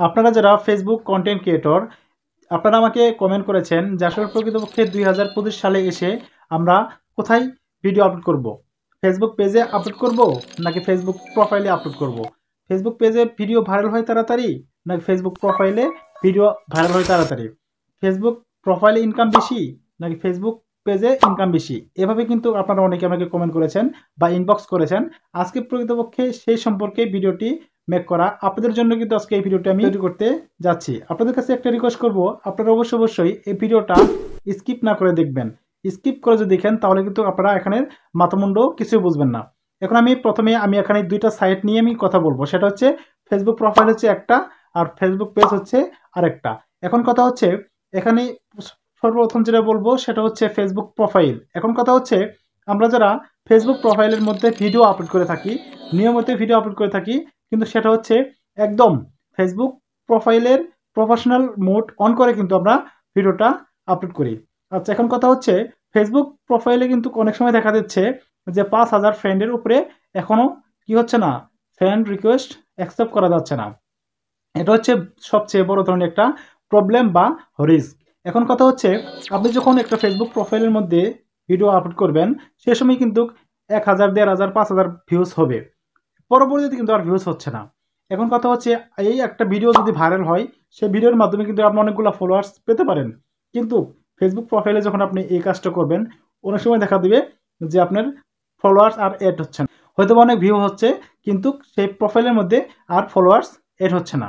আপনারা যারা Facebook content creator আপনারা আমাকে কমেন্ট করেছেন যে আসলে প্রকৃতপক্ষে 2025 সালে এসে আমরা কোথায় ভিডিও আপলোড করব। ফেসবুক পেজে আপলোড করব নাকি ফেসবুক প্রোফাইলে আপলোড করব। ফেসবুক পেজে ভিডিও ভাইরাল হয় তাড়াতাড়ি নাকি ফেসবুক প্রোফাইলে ভিডিও ভাইরাল হয় তাড়াতাড়ি। ফেসবুক প্রোফাইলে ইনকাম বেশি নাকি ফেসবুক পেজে ইনকাম বেশি। এভাবে কিন্তু আপনারা অনেকে আমাকে কমেন্ট করেছেন বা ইনবক্স করেছেন। আজকে প্রকৃতপক্ষে সেই সম্পর্কে ভিডিওটি মেক করা আপনাদের জন্য কিন্তু আজকে এই ভিডিওটা আমি তৈরি করতে যাচ্ছি। আপনাদের কাছে একটা রিকোয়েস্ট করব, আপনারা অবশ্যই এই ভিডিওটা স্কিপ না করে দেখবেন। স্কিপ করে যদি দেখেন তাহলে কিন্তু আপনারা এখানে মাথামুন্ড কিছুই বুঝবেন না। এখন প্রথমে আমি এখানে দুইটা সাইট নিয়ে আমি কথা বলবো, সেটা হচ্ছে ফেসবুক প্রোফাইল হচ্ছে একটা আর ফেসবুক পেজ হচ্ছে আরেকটা। এখন কথা হচ্ছে এখানে সর্বপ্রথম যেটা বলবো সেটা হচ্ছে ফেসবুক প্রোফাইল। এখন কথা হচ্ছে আমরা যারা ফেসবুক প্রোফাইলের মধ্যে ভিডিও আপলোড করে থাকি, নিয়মিত ভিডিও আপলোড করে থাকি, কিন্তু সেটা হচ্ছে একদম ফেসবুক প্রোফাইলের প্রফেশনাল মোড অন করে কিন্তু আমরা ভিডিওটা আপলোড করি। আচ্ছা, এখন কথা হচ্ছে ফেসবুক প্রোফাইলে কিন্তু অনেক সময় দেখা যাচ্ছে যে 5,000 ফ্রেন্ডের উপরে এখনও কি হচ্ছে না, ফ্রেন্ড রিকোয়েস্ট অ্যাকসেপ্ট করা যাচ্ছে না। এটা হচ্ছে সবচেয়ে বড় ধরনের একটা প্রবলেম বা রিস্ক। এখন কথা হচ্ছে আপনি যখন একটা ফেসবুক প্রোফাইলের মধ্যে ভিডিও আপলোড করবেন সে সময় কিন্তু 1,000, 1,500, 5,000 ভিউজ হবে, পরবর্তীতে কিন্তু আর ভিউজ হচ্ছে না। এখন কথা হচ্ছে এই একটা ভিডিও যদি ভাইরাল হয় সেই ভিডিওর মাধ্যমে কিন্তু আপনি অনেকগুলো ফলোয়ার্স পেতে পারেন, কিন্তু ফেসবুক প্রোফাইলে যখন আপনি এই কাজটা করবেন অনেক সময় দেখা দিবে যে আপনার ফলোয়ার্স আর এড হচ্ছে না। হয়তো অনেক ভিউ হচ্ছে কিন্তু সেই প্রোফাইলের মধ্যে আর ফলোয়ার্স এড হচ্ছে না।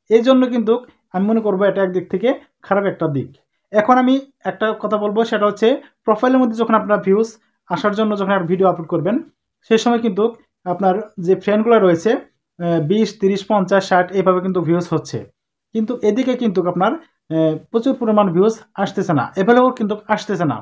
এই জন্য কিন্তু আমি মনে করবো এটা একদিক থেকে খারাপ একটা দিক। এখন আমি একটা কথা বলবো, সেটা হচ্ছে প্রোফাইলের মধ্যে যখন আপনার ভিউজ আসার জন্য যখন আপনি ভিডিও আপলোড করবেন সেই সময় কিন্তু আপনার যে ফ্রেন্ডগুলো রয়েছে 20, 30, 50, 60 এইভাবে কিন্তু ভিউজ হচ্ছে, কিন্তু এদিকে কিন্তু আপনার প্রচুর পরিমাণ ভিউজ আসতেছে না, এভেলেবল কিন্তু আসতেছে না।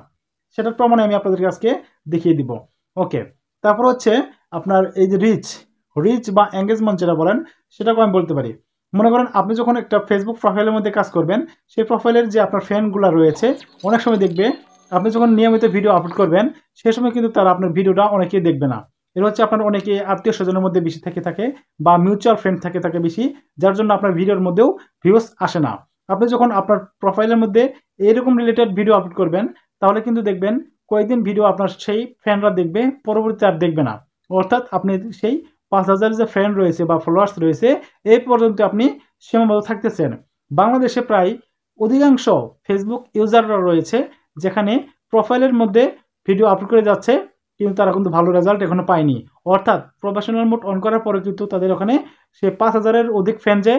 সেটার প্রমাণে আমি আপনাদেরকে আজকে দেখিয়ে দিব। ওকে, তারপর হচ্ছে আপনার এই যে রিচ বা এঙ্গেজমেন্ট যেটা বলেন সেটাকে আমি বলতে পারি। মনে করেন আপনি যখন একটা ফেসবুক প্রোফাইলের মধ্যে কাজ করবেন সেই প্রোফাইলের যে আপনার ফ্রেন্ডগুলো রয়েছে অনেক সময় দেখবে আপনি যখন নিয়মিত ভিডিও আপলোড করবেন সেই সময় কিন্তু তারা আপনার ভিডিওটা অনেকেই দেখবে না। এটা হচ্ছে আপনার অনেকে আত্মীয় স্বজনের মধ্যে বেশি থাকে বা মিউচুয়াল ফ্রেন্ড থাকে বেশি, যার জন্য আপনার ভিডিওর মধ্যেও ভিউজ আসে না। আপনি যখন আপনার প্রোফাইলের মধ্যে এরকম রিলেটেড ভিডিও আপলোড করবেন তাহলে কিন্তু দেখবেন কয়েকদিন ভিডিও আপনার সেই ফ্রেন্ডরা দেখবে, পরবর্তীতে আর দেখবে না। অর্থাৎ আপনি সেই 5,000 যে ফ্রেন্ড রয়েছে বা ফলোয়ার্স রয়েছে এই পর্যন্ত আপনি সীমাবদ্ধ থাকতেছেন। বাংলাদেশে প্রায় অধিকাংশ ফেসবুক ইউজাররা রয়েছে যেখানে প্রোফাইলের মধ্যে ভিডিও আপলোড করে যাচ্ছে কিন্তু তারা কিন্তু ভালো রেজাল্ট এখনো পায়নি। অর্থাৎ প্রফেশনাল মোড অন করার পরে কিন্তু তাদের ওখানে সে 5,000-এর অধিক ফ্যান যে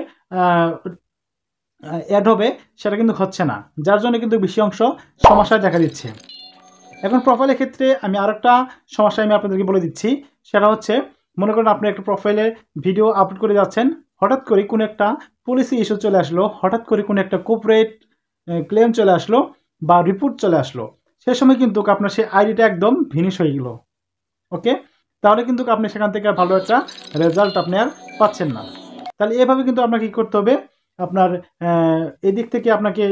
অ্যাড হবে সেটা কিন্তু হচ্ছে না, যার জন্য কিন্তু বেশি অংশ সমস্যা দেখা দিচ্ছে। এখন প্রোফাইলের ক্ষেত্রে আমি আরেকটা সমস্যা আমি আপনাদেরকে বলে দিচ্ছি, সেটা হচ্ছে মনে করেন আপনি একটা প্রোফাইলে ভিডিও আপলোড করে যাচ্ছেন, হঠাৎ করে কোনো একটা পলিসি ইস্যু চলে আসলো, হঠাৎ করে কোনো একটা কর্পোরেট ক্লেম চলে আসলো বা রিপোর্ট চলে আসলো, সে সময় কিন্তু আপনার সেই আইডিটা একদম ভিনিশ হয়ে গেল। ওকে, তাহলে কিন্তু আপনি সেখান থেকে ভালো একটা রেজাল্ট আপনি আর পাচ্ছেন না। তাহলে এভাবে কিন্তু আপনাকে কী করতে হবে, আপনার এদিক থেকে আপনাকে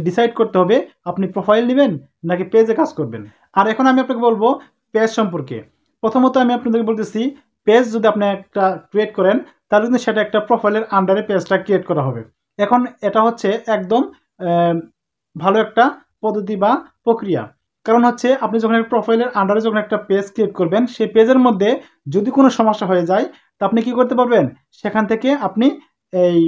ডিসাইড করতে হবে আপনি প্রোফাইল নেবেন নাকি পেজে কাজ করবেন। আর এখন আমি আপনাকে বলবো পেজ সম্পর্কে। প্রথমত আমি আপনাদেরকে বলতেছি পেজ যদি আপনি একটা ক্রিয়েট করেন তাহলে কিন্তু সেটা একটা প্রোফাইলের আন্ডারে পেজটা ক্রিয়েট করা হবে। এখন এটা হচ্ছে একদম ভালো একটা পদ্ধতি বা প্রক্রিয়া। কারণ হচ্ছে আপনি যখন একটা প্রোফাইলের আন্ডারে যখন একটা পেজ ক্রিয়েট করবেন সেই পেজের মধ্যে যদি কোনো সমস্যা হয়ে যায় তা আপনি কী করতে পারবেন, সেখান থেকে আপনি এই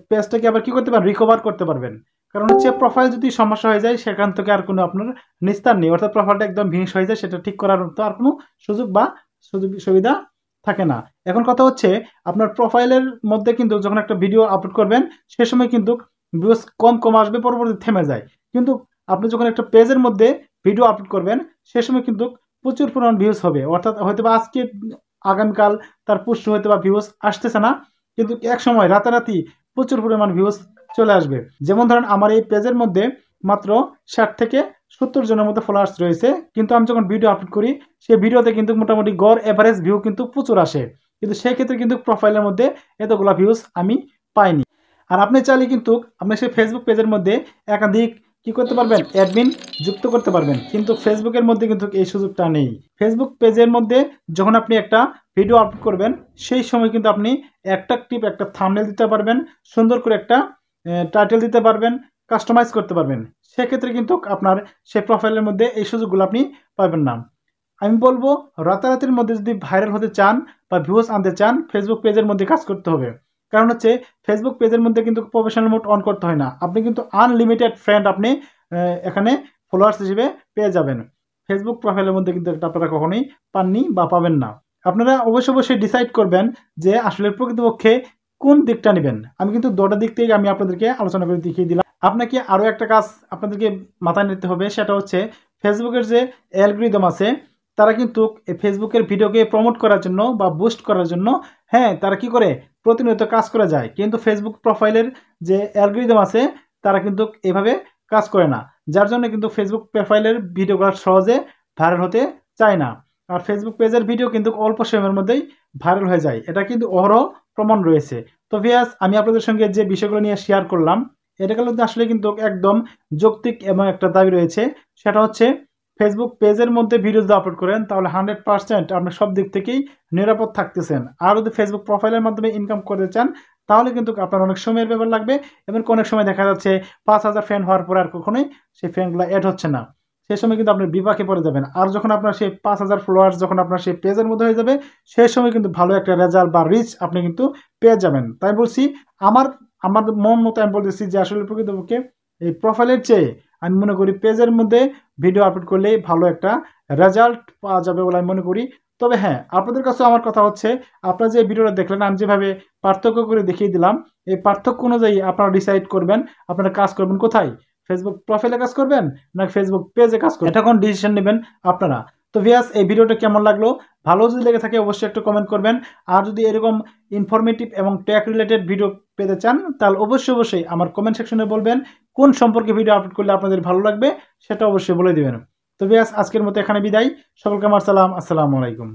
পেজটাকে আবার কী করতে পারেন, রিকভার করতে পারবেন। কারণ হচ্ছে প্রোফাইল যদি সমস্যা হয়ে যায় সেখান থেকে আর কোনো আপনার নিস্তার নেই, অর্থাৎ প্রোফাইলটা একদম ভিনিশ হয়ে যায়, সেটা ঠিক করার তো আর কোনো সুযোগ বা সুবিধা থাকে না। এখন কথা হচ্ছে আপনার প্রোফাইলের মধ্যে কিন্তু যখন একটা ভিডিও আপলোড করবেন সে সময় কিন্তু ভিউজ কম আসবে, পরবর্তীতে থেমে যায়। কিন্তু আপনি যখন একটা পেজের মধ্যে ভিডিও আপলোড করবেন সে সময় কিন্তু প্রচুর পরিমাণ ভিউজ হবে, অর্থাৎ হয়তো বা আজকে আগামীকাল তার পুষ্ট হয়তো বা ভিউজ আসতেছে না, কিন্তু এক সময় রাতারাতি প্রচুর পরিমাণ ভিউজ চলে আসবে। যেমন ধরেন আমার এই পেজের মধ্যে মাত্র 60 থেকে 70 জনের মধ্যে ফলোয়ার্স রয়েছে, কিন্তু আমি যখন ভিডিও আপলোড করি সেই ভিডিওতে কিন্তু মোটামুটি গড় এভারেজ ভিউ কিন্তু প্রচুর আসে, কিন্তু সেই ক্ষেত্রে কিন্তু প্রোফাইলের মধ্যে এতগুলো ভিউজ আমি পাইনি। আর আপনি চাইলে কিন্তু আপনি সেই ফেসবুক পেজের মধ্যে একাধিক কি করতে পারবেন, অ্যাডমিন যুক্ত করতে পারবেন। কিন্তু ফেসবুকের মধ্যে কিন্তু এই সুযোগটা নেই। ফেসবুক পেজের মধ্যে যখন আপনি একটা ভিডিও আপলোড করবেন সেই সময় কিন্তু আপনি অ্যাট্রাকটিভ একটা থাম্বনেল দিতে পারবেন, সুন্দর করে একটা টাইটেল দিতে পারবেন, কাস্টমাইজ করতে পারবেন। সেক্ষেত্রে কিন্তু আপনার সেই প্রোফাইলের মধ্যে এই সুযোগগুলো আপনি পাবেন না। আমি বলবো রাতারাতির মধ্যে যদি ভাইরাল হতে চান বা ভিউজ আনতে চান, ফেসবুক পেজের মধ্যে কাজ করতে হবে। কারণ হচ্ছে ফেসবুক পেজের মধ্যে কিন্তু প্রফেশনাল মোড অন করতে হয় না, আপনি কিন্তু আনলিমিটেড ফ্রেন্ড আপনি এখানে ফলোয়ার্স হিসেবে পেয়ে যাবেন। ফেসবুক প্রোফাইলের মধ্যে কিন্তু এটা আপনারা কখনোই পাননি বা পাবেন না। আপনারা অবশ্যই ডিসাইড করবেন যে আসলে প্রকৃতপক্ষে কোন দিকটা নেবেন। আমি কিন্তু দুটো দিক থেকে আমি আপনাদেরকে আলোচনা করে দেখিয়ে দিলাম। আপনাকে আরও একটা কাজ আপনাদেরকে মাথায় নিতে হবে, সেটা হচ্ছে ফেসবুকের যে অ্যালগরিদম আছে তারা কিন্তু ফেসবুকের ভিডিওকে প্রমোট করার জন্য বা বুস্ট করার জন্য হ্যাঁ তারা কি করে প্রতিনিয়ত কাজ করে যায়, কিন্তু ফেসবুক প্রোফাইলের যে অ্যালগরিদম আছে তারা কিন্তু এভাবে কাজ করে না, যার জন্য কিন্তু ফেসবুক প্রোফাইলের ভিডিওগুলো সহজে ভাইরাল হতে চায় না। আর ফেসবুক পেজের ভিডিও কিন্তু অল্প সময়ের মধ্যেই ভাইরাল হয়ে যায়, এটা কিন্তু অহরহ প্রমাণ রয়েছে। তো ভিউয়ার্স, আমি আপনাদের সঙ্গে যে বিষয়গুলো নিয়ে শেয়ার করলাম এটাগুলো আসলে কিন্তু একদম যৌক্তিক এবং একটা দাবি রয়েছে, সেটা হচ্ছে ফেসবুক পেজের মধ্যে ভিডিও যদি আপলোড করেন তাহলে 100% আপনি সব দিক থেকেই নিরাপদ থাকতেছেন। আর যদি ফেসবুক প্রোফাইলের মাধ্যমে ইনকাম করতে চান তাহলে কিন্তু আপনার অনেক সময়ের ব্যাপার লাগবে, এবং অনেক সময় দেখা যাচ্ছে 5,000 ফ্যান হওয়ার পরে আর কখনোই সেই ফ্যানগুলো অ্যাড হচ্ছে না। সেই সময় কিন্তু আপনি বিপাকে পড়ে যাবেন। আর যখন আপনার সেই 5,000 ফলোয়ার্স যখন আপনার সেই পেজের মধ্যে হয়ে যাবে সেই সময় কিন্তু ভালো একটা রেজাল্ট বা রিচ আপনি কিন্তু পেয়ে যাবেন। তাই বলছি আমার আমার মন মতো আমি বলতেছি যে আসলে প্রকৃতপক্ষে এই প্রোফাইলের চেয়ে আমি মনে করি পেজের মধ্যে ভিডিও আপলোড করলে ভালো একটা রেজাল্ট পাওয়া যাবে বলে আমি মনে করি। তবে হ্যাঁ, আপনাদের কাছে আমার কথা হচ্ছে আপনারা যে ভিডিওটা দেখলেন আমি যেভাবে পার্থক্য করে দেখিয়ে দিলাম এই পার্থক্য অনুযায়ী আপনারা ডিসাইড করবেন আপনারা কাজ করবেন কোথায়, ফেসবুক প্রোফাইলে কাজ করবেন না ফেসবুক পেজে কাজ করবেন, এটা কোন ডিসিশন নেবেন আপনারা। তো ভিউয়ার্স, এই ভিডিওটা কেমন লাগলো, ভালো যদি লেগে থাকে অবশ্যই একটু কমেন্ট করবেন। আর যদি এরকম ইনফরমেটিভ এবং টেক রিলেটেড ভিডিও পেতে চান তাহলে অবশ্যই আমার কমেন্ট সেকশনে বলবেন কোন সম্পর্কে ভিডিও আপলোড করলে আপনাদের ভালো লাগবে সেটা অবশ্যই বলে দিবেন। তো ভিউয়ার্স, আজকের মতো এখানে বিদায়। সকলকে আমার সালাম, আসসালামু আলাইকুম।